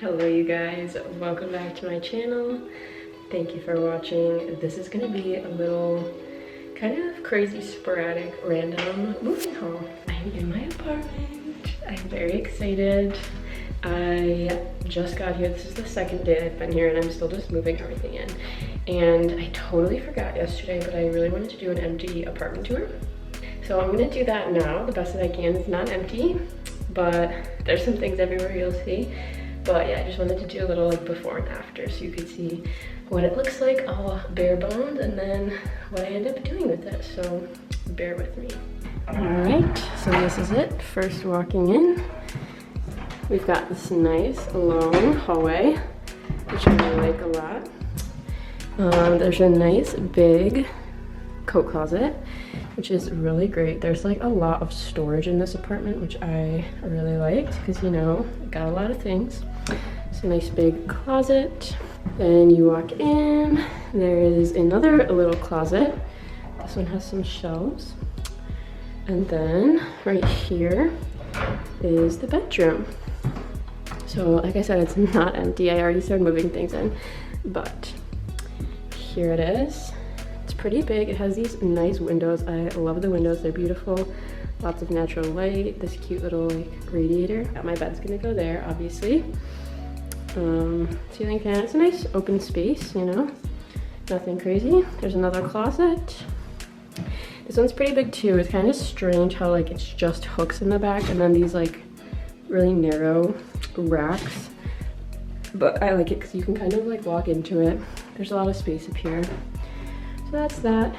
Hello you guys, welcome back to my channel. Thank you for watching. This is gonna be a little kind of crazy, sporadic, random moving haul. I'm in my apartment. I'm very excited. I just got here. This is the second day I've been here and I'm still just moving everything in. And I totally forgot yesterday, but I really wanted to do an empty apartment tour. So I'm gonna do that now, the best that I can. It's not empty, but there's some things everywhere you'll see. But yeah, I just wanted to do a little like before and after so you could see what it looks like all bare boned and then what I end up doing with it. So bear with me. All right, so this is it. First walking in, we've got this nice long hallway, which I really like a lot. There's a nice big coat closet, which is really great. There's like a lot of storage in this apartment, which I really liked because, you know, I got a lot of things. It's a nice big closet. Then you walk in, there is another little closet. This one has some shelves. And then right here is the bedroom. So like I said, it's not empty. I already started moving things in, but here it is. It's pretty big. It has these nice windows. I love the windows. They're beautiful. Lots of natural light. This cute little like radiator. My bed's gonna go there, obviously. Ceiling fan. It's a nice open space, you know. Nothing crazy. There's another closet. This one's pretty big too. It's kind of strange how like it's just hooks in the back and then these like really narrow racks. But I like it because you can kind of like walk into it. There's a lot of space up here. So that's that.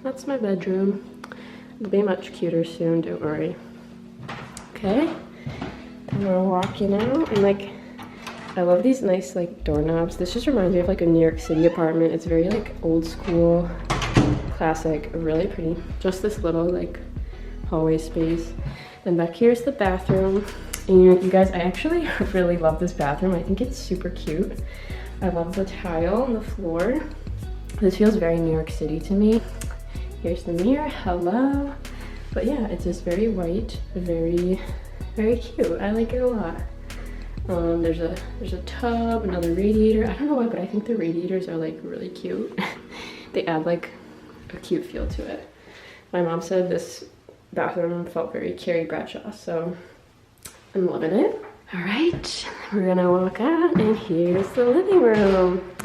That's my bedroom. It'll be much cuter soon, don't worry. Okay, then we're walking out and like, I love these nice like doorknobs. This just reminds me of like a New York City apartment. It's very like old school, classic, really pretty. Just this little like hallway space. Then back here's the bathroom. And you guys, I actually really love this bathroom. I think it's super cute. I love the tile on the floor. This feels very New York City to me. Here's the mirror, hello. But yeah, it's just very white, very, very cute. I like it a lot. There's a tub, another radiator. I don't know why, but I think the radiators are like really cute. They add like a cute feel to it. My mom said this bathroom felt very Carrie Bradshaw, so I'm loving it. All right, we're gonna walk out and here's the living room.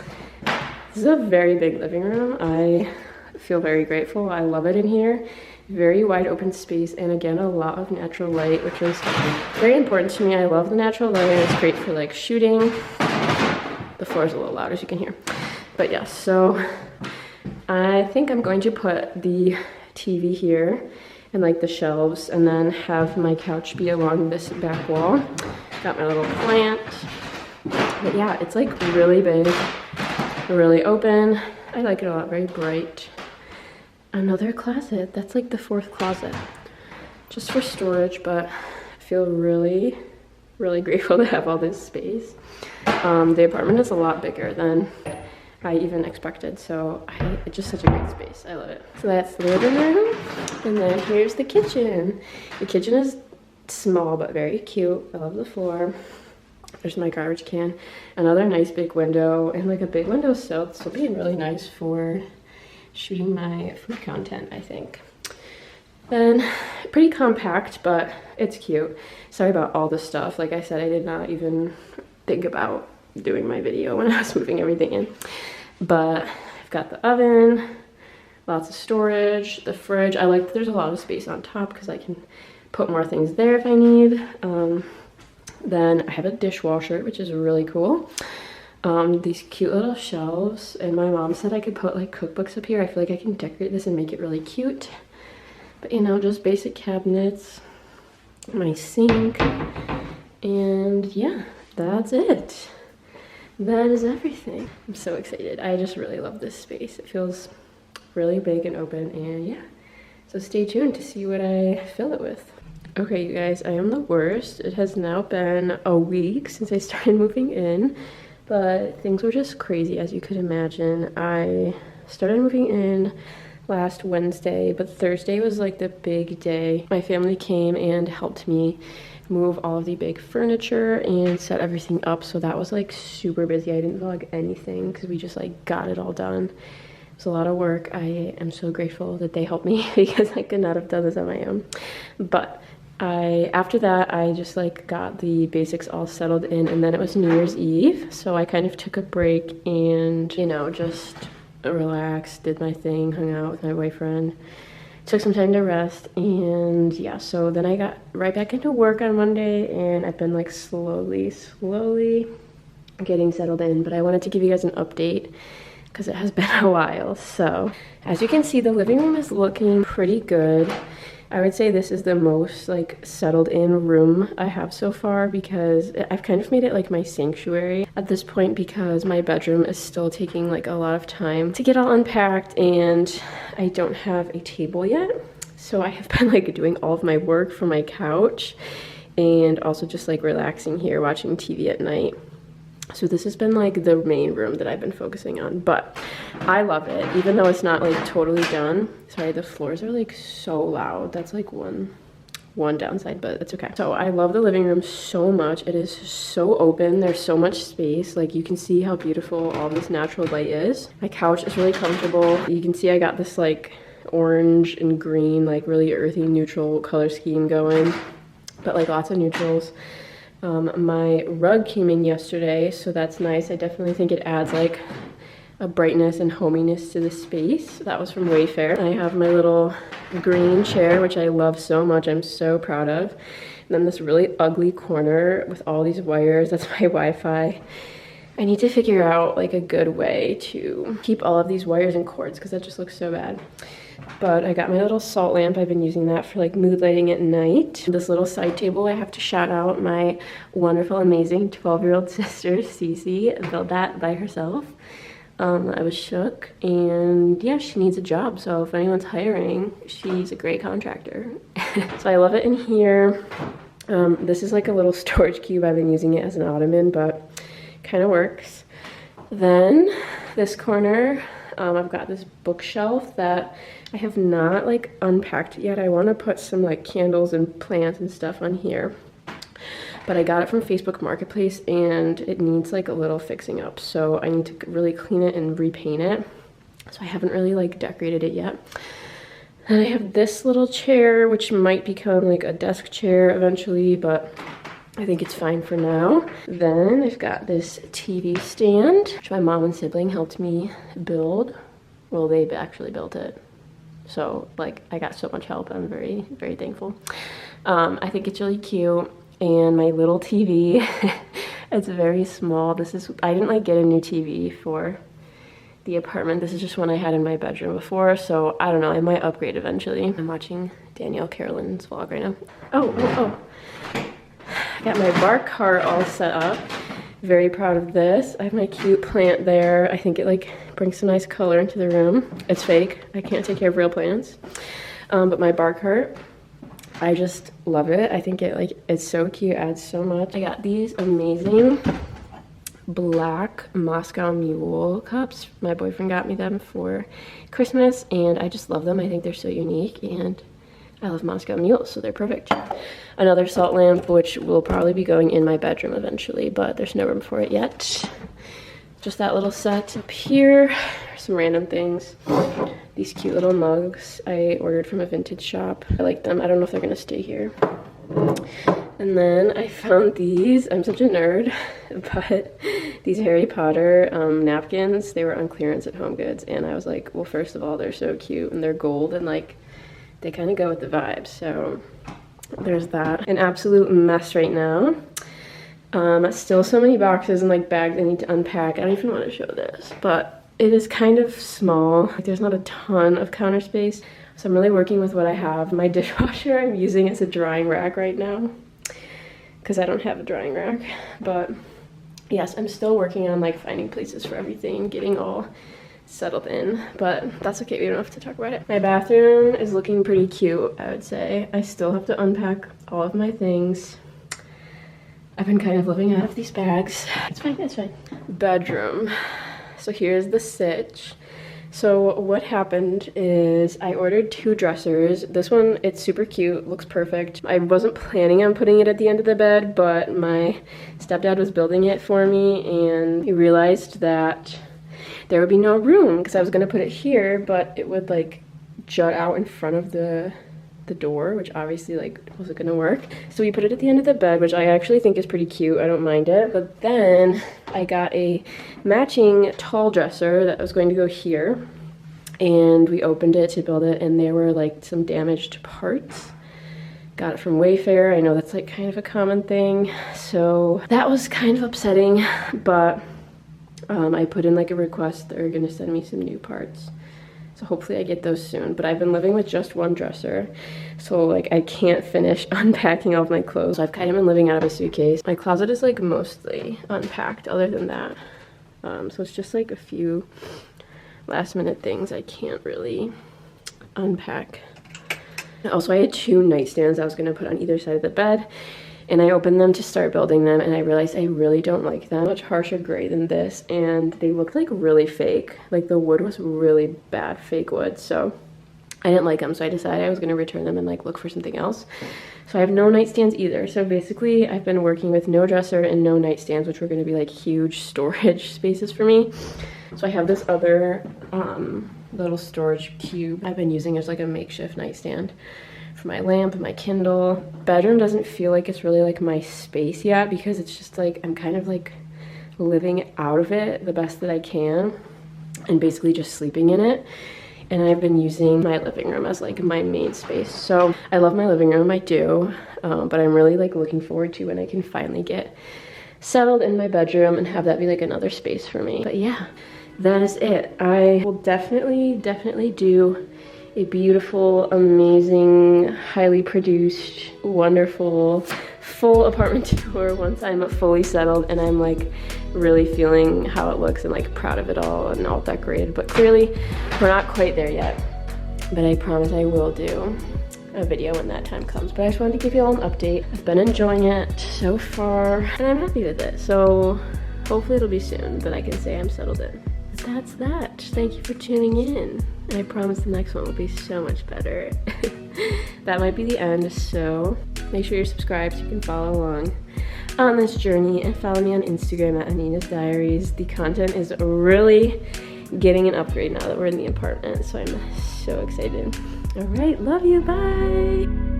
This is a very big living room. I feel very grateful. I love it in here. Very wide open space and again a lot of natural light, which is very important to me. I love the natural light and it's great for like shooting. The floor is a little loud as you can hear. But yeah, so I think I'm going to put the TV here and like the shelves and then have my couch be along this back wall. Got my little plant. But yeah, it's like really big, really open. I like it a lot, very bright. Another closet, that's like the fourth closet. Just for storage, but I feel really, really grateful to have all this space. The apartment is a lot bigger than I even expected, so it's just such a great space. I love it. So that's the living room, and then here's the kitchen. The kitchen is small but very cute. I love the floor. There's my garbage can. Another nice big window and like a big windowsill. This will be really nice for shooting my food content, I think. Then pretty compact, but it's cute. Sorry about all this stuff. Like I said, I did not even think about doing my video when I was moving everything in. But I've got the oven, lots of storage, the fridge. I like that there's a lot of space on top because I can put more things there if I need. Then I have a dishwasher, which is really cool. These cute little shelves, and my mom said I could put like cookbooks up here. I feel like I can decorate this and make it really cute. But you know, just basic cabinets, my sink, and yeah, that's it. That is everything. I'm so excited. I just really love this space. It feels really big and open, and yeah. So stay tuned to see what I fill it with. Okay, you guys, I am the worst. It has now been a week since I started moving in, but things were just crazy, as you could imagine. I started moving in last Wednesday, but Thursday was like the big day. My family came and helped me move all of the big furniture and set everything up. So that was like super busy. I didn't vlog anything because we just like got it all done. It's a lot of work. I am so grateful that they helped me because I could not have done this on my own. But after that, I just like got the basics all settled in, and then it was New Year's Eve. So I kind of took a break and, you know, just relaxed, did my thing, hung out with my boyfriend, took some time to rest, and yeah, so then I got right back into work on Monday, and I've been like slowly getting settled in. But I wanted to give you guys an update because it has been a while. So as you can see, the living room is looking pretty good. I would say this is the most like settled in room I have so far, because I've kind of made it like my sanctuary at this point, because my bedroom is still taking like a lot of time to get all unpacked, and I don't have a table yet. So I have been like doing all of my work from my couch and also just like relaxing here, watching TV at night. So this has been like the main room that I've been focusing on, but I love it, even though it's not like totally done. Sorry, the floors are like so loud. That's like one downside, but it's okay. So I love the living room so much. It is so open. There's so much space. Like you can see how beautiful all this natural light is. My couch is really comfortable. You can see I got this like orange and green, like really earthy neutral color scheme going, but like lots of neutrals. My rug came in yesterday, so that's nice. I definitely think it adds like a brightness and hominess to the space. That was from Wayfair. I have my little green chair, which I love so much. I'm so proud of. And then this really ugly corner with all these wires. That's my Wi-Fi. I need to figure out like a good way to keep all of these wires and cords, because that just looks so bad. But I got my little salt lamp. I've been using that for like mood lighting at night. This little side table, I have to shout out my wonderful, amazing 12-year-old sister, Cece, built that by herself. I was shook, and yeah, she needs a job. So if anyone's hiring, she's a great contractor. So I love it in here. This is like a little storage cube. I've been using it as an ottoman, but kind of works. Then this corner, I've got this bookshelf that I have not like unpacked yet. I want to put some like candles and plants and stuff on here, but I got it from Facebook Marketplace and it needs like a little fixing up. So I need to really clean it and repaint it. So I haven't really like decorated it yet. And I have this little chair, which might become like a desk chair eventually, but I think it's fine for now. Then I've got this TV stand, which my mom and sibling helped me build. Well, they actually built it. So like I got so much help. I'm very, very thankful. I think it's really cute. And my little TV, it's very small. I didn't like get a new TV for the apartment. This is just one I had in my bedroom before. So I don't know, I might upgrade eventually. I'm watching Danielle Carolyn's vlog right now. Oh. I got my bar cart all set up. Very proud of this. I have my cute plant there. I think it like brings some nice color into the room. It's fake. I can't take care of real plants. But my bar cart, I just love it. I think it like it's so cute, adds so much. I got these amazing black Moscow Mule cups. My boyfriend got me them for Christmas, and I just love them. I think they're so unique, and I love Moscow Mules, so they're perfect. Another salt lamp, which will probably be going in my bedroom eventually, but there's no room for it yet. Just that little set up here. Some random things. These cute little mugs I ordered from a vintage shop. I like them. I don't know if they're gonna stay here. And then I found these. I'm such a nerd, but these Harry Potter napkins, they were on clearance at HomeGoods, and I was like, well, first of all, they're so cute, and they're gold, and like they kind of go with the vibe. So there's that. An absolute mess right now. Still so many boxes and like bags I need to unpack. I don't even want to show this, but it is kind of small. Like there's not a ton of counter space. So I'm really working with what I have. My dishwasher I'm using as a drying rack right now because I don't have a drying rack. But yes, I'm still working on like finding places for everything, getting all settled in, but that's okay. We don't have to talk about it. My bathroom is looking pretty cute, I would say. I still have to unpack all of my things. I've been kind of living out of these bags. It's fine, it's fine. Bedroom. So here's the sitch. So what happened is I ordered 2 dressers. This one, it's super cute, looks perfect. I wasn't planning on putting it at the end of the bed, but my stepdad was building it for me and he realized that there would be no room because I was gonna put it here, but it would like jut out in front of the door, which obviously like wasn't gonna work. So we put it at the end of the bed, which I actually think is pretty cute. I don't mind it. But then I got a matching tall dresser that was going to go here, and we opened it to build it, and there were like some damaged parts. Got it from Wayfair. I know that's like kind of a common thing. So that was kind of upsetting, but I put in like a request. They're gonna send me some new parts. So hopefully I get those soon. But I've been living with just one dresser, so like I can't finish unpacking all of my clothes. So I've kind of been living out of a suitcase. My closet is like mostly unpacked other than that. So it's just like a few last minute things I can't really unpack. Also, I had 2 nightstands I was gonna put on either side of the bed, and I opened them to start building them, and I realized I really don't like them. Much harsher gray than this, and they looked like really fake. Like the wood was really bad fake wood, so I didn't like them. So I decided I was gonna return them and like look for something else. So I have no nightstands either. So basically I've been working with no dresser and no nightstands, which were gonna be like huge storage spaces for me. So I have this other little storage cube I've been using as like a makeshift nightstand for my lamp and my Kindle. Bedroom doesn't feel like it's really like my space yet because it's just like I'm kind of like living out of it the best that I can and basically just sleeping in it. And I've been using my living room as like my main space. So I love my living room, I do, but I'm really like looking forward to when I can finally get settled in my bedroom and have that be like another space for me. But yeah, that is it. I will definitely do a beautiful, amazing, highly produced, wonderful, full apartment tour once I'm fully settled and I'm like really feeling how it looks and like proud of it all and all decorated. But clearly we're not quite there yet, but I promise I will do a video when that time comes. But I just wanted to give you all an update. I've been enjoying it so far and I'm happy with it. So hopefully it'll be soon that I can say I'm settled in. But that's that. Thank you for tuning in. And I promise the next one will be so much better. That might be the end, so make sure you're subscribed so you can follow along on this journey and follow me on Instagram at Anina's Diaries. The content is really getting an upgrade now that we're in the apartment, so I'm so excited. All right, love you, bye.